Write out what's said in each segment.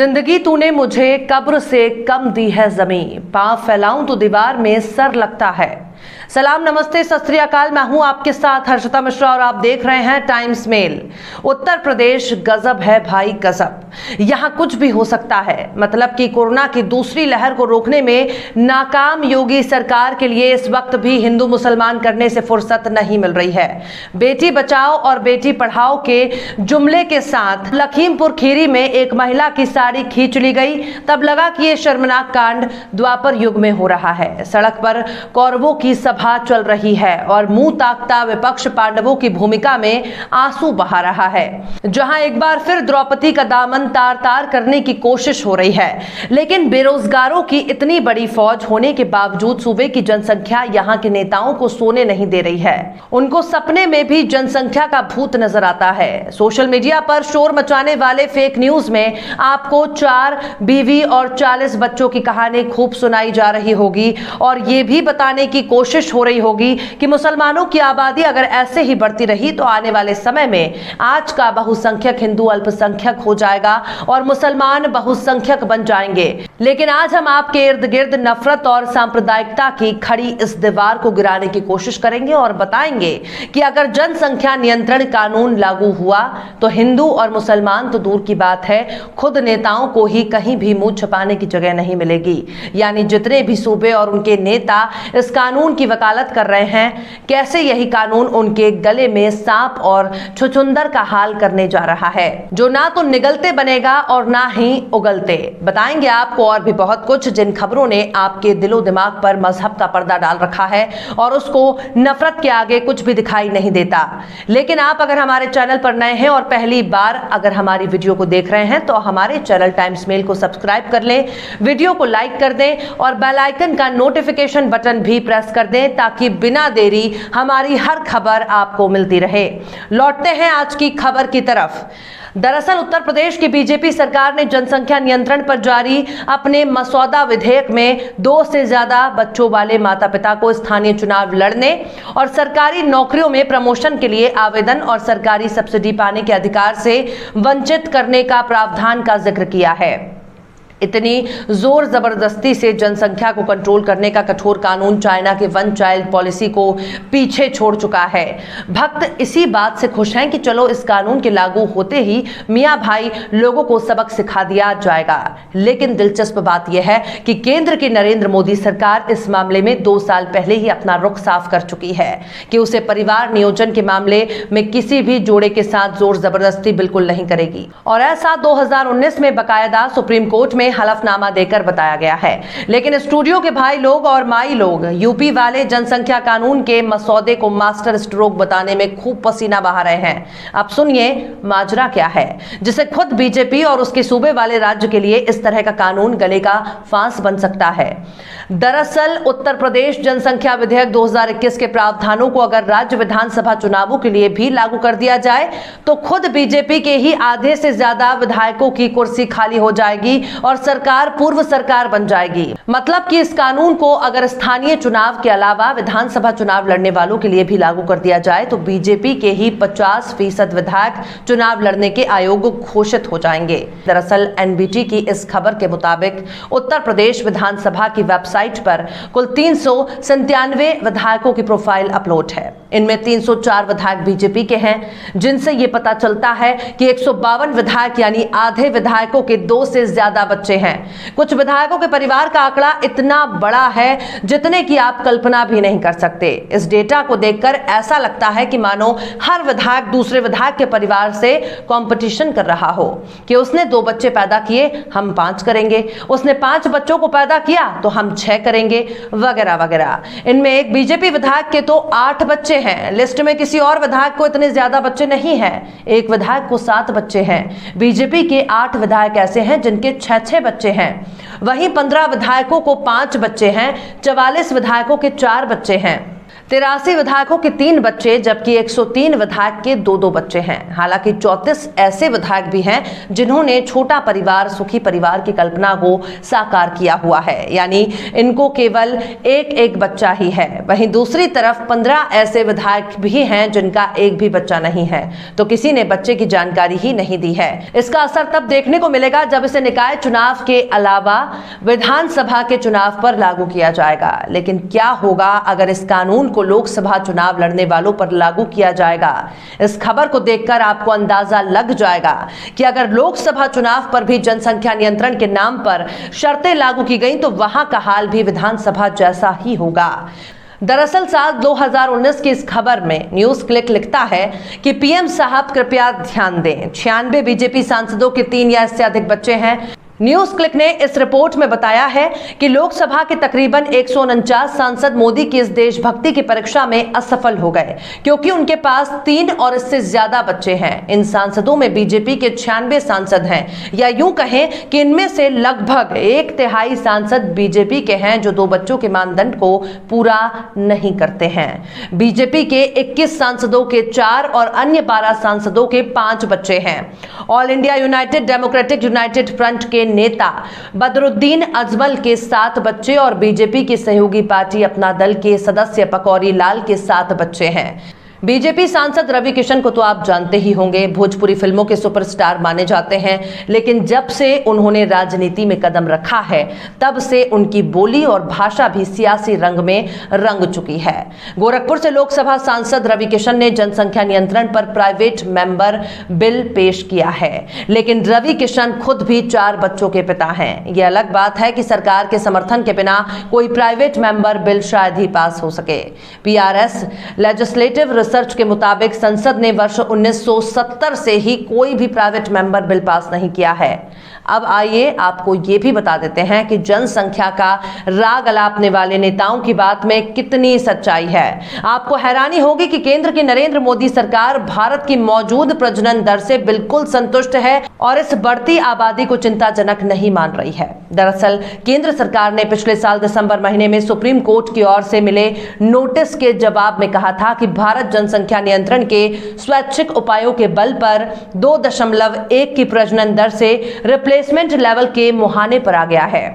जिंदगी तूने मुझे कब्र से कम दी है जमीन, पांव फैलाऊं तो दीवार में सर लगता है। सलाम, नमस्ते, सत श्री अकाल। मैं हूं आपके साथ हर्षिता मिश्रा और आप देख रहे हैं टाइम्स मेल। उत्तर प्रदेश गजब है भाई, गजब। यहां कुछ भी हो सकता है। मतलब कि कोरोना की दूसरी लहर को रोकने में नाकाम योगी सरकार के लिए इस वक्त भी हिंदू मुसलमान करने से फुर्सत नहीं मिल रही है। बेटी बचाओ और बेटी पढ़ाओ के जुमले के साथ लखीमपुर खीरी में एक महिला की साड़ी खींच ली गई। तब लगा कि यह शर्मनाक कांड द्वापर युग में हो रहा है। सड़क पर कौरवों की सभा चल रही है और मुंह ताकता विपक्ष पांडवों की भूमिका में आंसू बहा रहा है। जहां एक बार फिर द्रौपदी का दामन तार तार करने की कोशिश हो रही है। लेकिन बेरोजगारों की इतनी बड़ी फौज होने के बावजूद सूबे की जनसंख्या यहां के नेताओं को सोने नहीं दे रही है। उनको सपने में भी जनसंख्या का भूत नजर आता है। सोशल मीडिया पर शोर मचाने वाले फेक न्यूज में आपको 4 बीवी और 40 बच्चों की कहानी खूब सुनाई जा रही होगी और ये भी बताने की कोशिश हो रही होगी कि मुसलमानों की आबादी अगर ऐसे ही बढ़ती रही तो आने वाले समय में आज का बहुसंख्यक हिंदू अल्पसंख्यक हो जाएगा और मुसलमान बहुसंख्यक बन जाएंगे। लेकिन आज हम आपके इर्द गिर्द नफरत और सांप्रदायिकता की खड़ी इस दीवार को गिराने की कोशिश करेंगे और बताएंगे कि अगर जनसंख्या नियंत्रण कानून लागू हुआ तो हिंदू और मुसलमान तो दूर की बात है, खुद नेताओं को ही कहीं भी मुंह छुपाने की जगह नहीं मिलेगी। यानी जितने भी सूबे और उनके नेता इस कानून की वकालत कर रहे हैं, कैसे यही कानून उनके गले में सांप और छुछुंदर का हाल करने जा रहा है, जो ना तो निगलते बनेगा और ना ही उगलते। बताएंगे आपको और भी बहुत कुछ जिन खबरों ने आपके दिलो दिमाग पर मजहब का पर्दा डाल रखा है और उसको नफरत के आगे कुछ भी दिखाई नहीं देता। लेकिन आप अगर हमारे चैनल पर नए हैं और पहली बार अगर हमारी वीडियो को देख रहे हैं तो हमारे चैनल टाइम्स मेल को सब्सक्राइब कर लें, वीडियो को लाइक कर दें और बेल आइकन का नोटिफिकेशन बटन भी प्रेस कर दें ताकि बिना देरी हमारी हर खबर आपको मिलती रहे। लौटते हैं आज की खबर की तरफ। दरअसल उत्तर प्रदेश की बीजेपी सरकार ने जनसंख्या नियंत्रण पर जारी अपने मसौदा विधेयक में 2 से ज्यादा बच्चों वाले माता पिता को स्थानीय चुनाव लड़ने और सरकारी नौकरियों में प्रमोशन के लिए आवेदन और सरकारी सब्सिडी पाने के अधिकार से वंचित करने का प्रावधान का जिक्र किया है। इतनी जोर जबरदस्ती से जनसंख्या को कंट्रोल करने का कठोर कानून चाइना के वन चाइल्ड पॉलिसी को पीछे छोड़ चुका है। भक्त इसी बात से खुश हैं कि चलो इस कानून के लागू होते ही मियां भाई लोगों को सबक सिखा दिया जाएगा। लेकिन दिलचस्प बात यह है कि केंद्र की नरेंद्र मोदी सरकार इस मामले में 2 साल पहले ही अपना रुख साफ कर चुकी है कि उसे परिवार नियोजन के मामले में किसी भी जोड़े के साथ जोर जबरदस्ती बिल्कुल नहीं करेगी। और ऐसा 2019 में बकायदा सुप्रीम कोर्ट में हलफनामा देकर बताया गया है। लेकिन स्टूडियो के भाई लोग और माई लोग यूपी वाले जनसंख्या कानून के मसौदे को मास्टर स्ट्रोक बताने में खूब पसीना बहा रहे हैं। अब सुनिए माजरा क्या है जिसे खुद बीजेपी और उसके सूबे वाले राज्य के लिए इस तरह का कानून गले का फांस बन सकता है। दरअसल उत्तर प्रदेश जनसंख्या विधेयक 2021 के प्रावधानों को अगर राज्य विधानसभा चुनावों के लिए भी लागू कर दिया जाए तो खुद बीजेपी के ही आधे से ज्यादा विधायकों की कुर्सी खाली हो जाएगी और सरकार पूर्व सरकार बन जाएगी। मतलब कि इस कानून को अगर स्थानीय चुनाव के अलावा विधानसभा चुनाव लड़ने वालों के लिए भी लागू कर दिया जाए तो बीजेपी के ही 50% विधायक चुनाव लड़ने के अयोग्य घोषित हो जाएंगे। दरअसल एनबीटी की इस खबर के मुताबिक उत्तर प्रदेश विधानसभा की वेबसाइट पर कुल 397 विधायकों की प्रोफाइल अपलोड है। इनमें 304 विधायक बीजेपी के हैं, जिनसे यह पता चलता है कि 152 विधायक यानी आधे विधायकों के 2 से ज्यादा बच्चे हैं। कुछ विधायकों के परिवार का आंकड़ा इतना बड़ा है जितने की आप कल्पना भी नहीं कर सकते। इस डेटा को देखकर ऐसा लगता है कि मानो हर विधायक दूसरे विधायक के परिवार से कंपटीशन कर रहा हो कि उसने 2 बच्चे पैदा किए, हम 5 करेंगे, उसने 5 बच्चों को पैदा किया तो हम 6 करेंगे, वगैरह वगैरह। इनमें एक बीजेपी विधायक के तो 8 बच्चे हैं। लिस्ट में किसी और विधायक को इतने ज्यादा बच्चे नहीं हैं। एक विधायक को 7 बच्चे हैं। बीजेपी के 8 विधायक ऐसे हैं जिनके 6 बच्चे हैं। वहीं 15 विधायकों को 5 बच्चे हैं, 44 विधायकों के 4 बच्चे हैं। 83 विधायकों के 3 बच्चे जबकि 103 विधायक के 2-2 बच्चे हैं। हालांकि 34 ऐसे विधायक भी हैं जिन्होंने छोटा परिवार सुखी परिवार की कल्पना को साकार किया हुआ है, यानी इनको केवल एक बच्चा ही है। वहीं दूसरी तरफ 15 ऐसे विधायक भी हैं जिनका एक भी बच्चा नहीं है, तो किसी ने बच्चे की जानकारी ही नहीं दी है। इसका असर तब देखने को मिलेगा जब इसे निकाय चुनाव के अलावा विधानसभा के चुनाव पर लागू किया जाएगा। लेकिन क्या होगा अगर इस कानून को लोकसभा चुनाव लड़ने वालों पर लागू किया जाएगा? इस खबर को देखकर आपको अंदाजा लग जाएगा कि अगर लोकसभा चुनाव पर भी जनसंख्या नियंत्रण के नाम पर शर्तें लागू की गई तो वहां का हाल भी विधानसभा जैसा ही होगा। दरअसल साल 2019 की इस खबर में न्यूज क्लिक लिखता है कि पीएम साहब कृपया ध्यान दें, 96 बीजेपी सांसदों के 3 या इससे अधिक बच्चे हैं। न्यूज क्लिक ने इस रिपोर्ट में बताया है कि लोकसभा के तकरीबन 149 सांसद मोदी की इस देशभक्ति की परीक्षा में असफल हो गए क्योंकि उनके पास 3 और इससे ज्यादा बच्चे हैं। इन सांसदों में बीजेपी के 96 सांसद हैं, या यूं कहें कि इनमें से लगभग 1/3 सांसद बीजेपी के हैं जो 2 बच्चों के मानदंड को पूरा नहीं करते हैं। बीजेपी के 21 सांसदों के 4 और अन्य 12 सांसदों के 5 बच्चे हैं। All India United democratic United front के नेता बदरुद्दीन अजमल के 7 बच्चे और बीजेपी की सहयोगी पार्टी अपना दल के सदस्य पकौड़ी लाल के 7 बच्चे हैं। बीजेपी सांसद रवि किशन को तो आप जानते ही होंगे, भोजपुरी फिल्मों के सुपरस्टार माने जाते हैं, लेकिन जब से उन्होंने राजनीति में कदम रखा है तब से उनकी बोली और भाषा भी सियासी रंग में रंग चुकी है। गोरखपुर से लोकसभा सांसद रवि किशन ने जनसंख्या नियंत्रण पर प्राइवेट मेंबर बिल पेश किया है, लेकिन रवि किशन खुद भी 4 बच्चों के पिता हैं। यह अलग बात है कि सरकार के समर्थन के बिना कोई प्राइवेट मेंबर बिल शायद ही पास हो सके। पीआरएस लेजिस्लेटिव रिसर्च के मुताबिक संसद ने वर्ष 1970 से ही कोई भी प्राइवेट मेंबर बिल पास नहीं किया है। अब आइए आपको ये भी बता देते हैं कि जनसंख्या का राग अलापने वाले नेताओं की बात में कितनी सच्चाई है। आपको हैरानी होगी कि केंद्र की नरेंद्र मोदी सरकार भारत की मौजूद प्रजनन दर से बिल्कुल संतुष्ट है और इस बढ़ती आबादी को चिंताजनक नहीं मान रही है। दरअसल केंद्र सरकार ने पिछले साल दिसंबर महीने में सुप्रीम कोर्ट की ओर से मिले नोटिस के जवाब में कहा था कि भारत जनसंख्या नियंत्रण के स्वैच्छिक उपायों के बल पर 2.1 की प्रजनन दर से रिप्लेसमेंट लेवल के मुहाने पर आ गया है,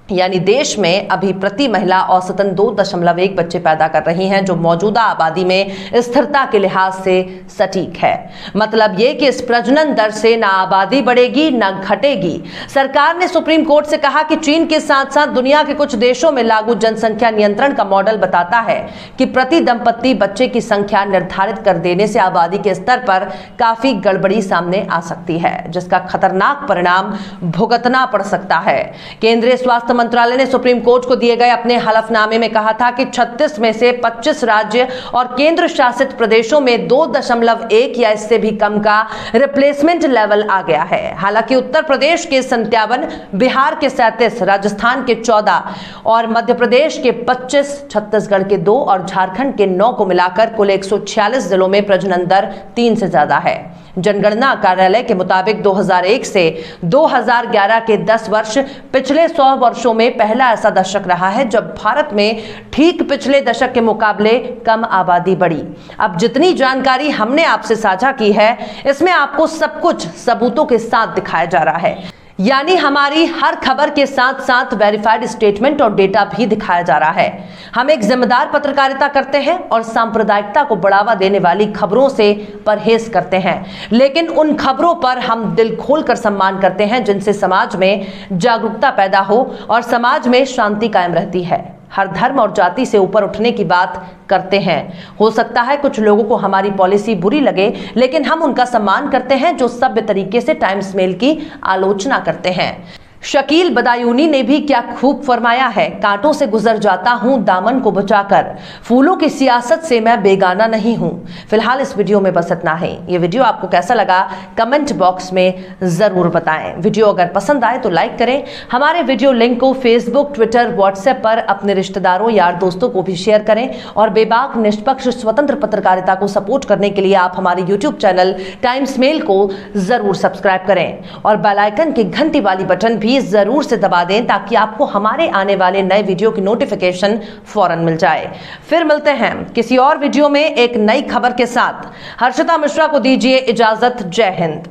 यानी देश में अभी प्रति महिला औसतन 2.1 बच्चे पैदा कर रही हैं, जो मौजूदा आबादी में स्थिरता के लिहाज से सटीक है। मतलब ये कि इस प्रजनन दर से ना आबादी बढ़ेगी ना घटेगी। सरकार ने सुप्रीम कोर्ट से कहा कि चीन के साथ साथ दुनिया के कुछ देशों में लागू जनसंख्या नियंत्रण का मॉडल बताता है कि प्रति दंपत्ति बच्चे की संख्या निर्धारित कर देने से आबादी के स्तर पर काफी गड़बड़ी सामने आ सकती है, जिसका खतरनाक परिणाम भुगतना पड़ सकता है। केंद्रीय स्वास्थ्य मंत्रालय ने सुप्रीम कोर्ट को दिए गए अपने हलफनामे में कहा था कि 36 में से 25 राज्य और केंद्र शासित प्रदेशों में 2.1 या इससे भी कम का रिप्लेसमेंट लेवल आ गया है। हालांकि उत्तर प्रदेश के 57, बिहार के 37, राजस्थान के 14 और मध्य प्रदेश के 25, छत्तीसगढ़ के 2 और झारखंड के 9 को मिलाकर कुल 146 जिलों में प्रजनन दर 3 से ज्यादा है। जनगणना कार्यालय के मुताबिक 2001 से 2011 के 10 वर्ष पिछले 100 वर्षों में पहला ऐसा दशक रहा है जब भारत में ठीक पिछले दशक के मुकाबले कम आबादी बढ़ी। अब जितनी जानकारी हमने आपसे साझा की है इसमें आपको सब कुछ सबूतों के साथ दिखाया जा रहा है, यानी हमारी हर खबर के साथ साथ वेरीफाइड स्टेटमेंट और डेटा भी दिखाया जा रहा है। हम एक जिम्मेदार पत्रकारिता करते हैं और सांप्रदायिकता को बढ़ावा देने वाली खबरों से परहेज करते हैं, लेकिन उन खबरों पर हम दिल खोलकर सम्मान करते हैं जिनसे समाज में जागरूकता पैदा हो और समाज में शांति कायम रहती है। हर धर्म और जाति से ऊपर उठने की बात करते हैं। हो सकता है कुछ लोगों को हमारी पॉलिसी बुरी लगे, लेकिन हम उनका सम्मान करते हैं जो सभ्य तरीके से टाइम्स मेल की आलोचना करते हैं। शकील बदायूनी ने भी क्या खूब फरमाया है, कांटों से गुजर जाता हूं दामन को बचाकर, फूलों की सियासत से मैं बेगाना नहीं हूं। फिलहाल इस वीडियो में बस इतना ही। ये वीडियो आपको कैसा लगा कमेंट बॉक्स में जरूर बताएं। वीडियो अगर पसंद आए तो लाइक करें। हमारे वीडियो लिंक को फेसबुक, ट्विटर, व्हाट्सएप पर अपने रिश्तेदारों यार दोस्तों को भी शेयर करें और बेबाक निष्पक्ष स्वतंत्र पत्रकारिता को सपोर्ट करने के लिए आप हमारे यूट्यूब चैनल टाइम्स मेल को जरूर सब्सक्राइब करें और बेल आइकन की घंटी वाली बटन भी भी जरूर से दबा दें ताकि आपको हमारे आने वाले नए वीडियो की नोटिफिकेशन फौरन मिल जाए। फिर मिलते हैं किसी और वीडियो में एक नई खबर के साथ। हर्षिता मिश्रा को दीजिए इजाजत। जय हिंद।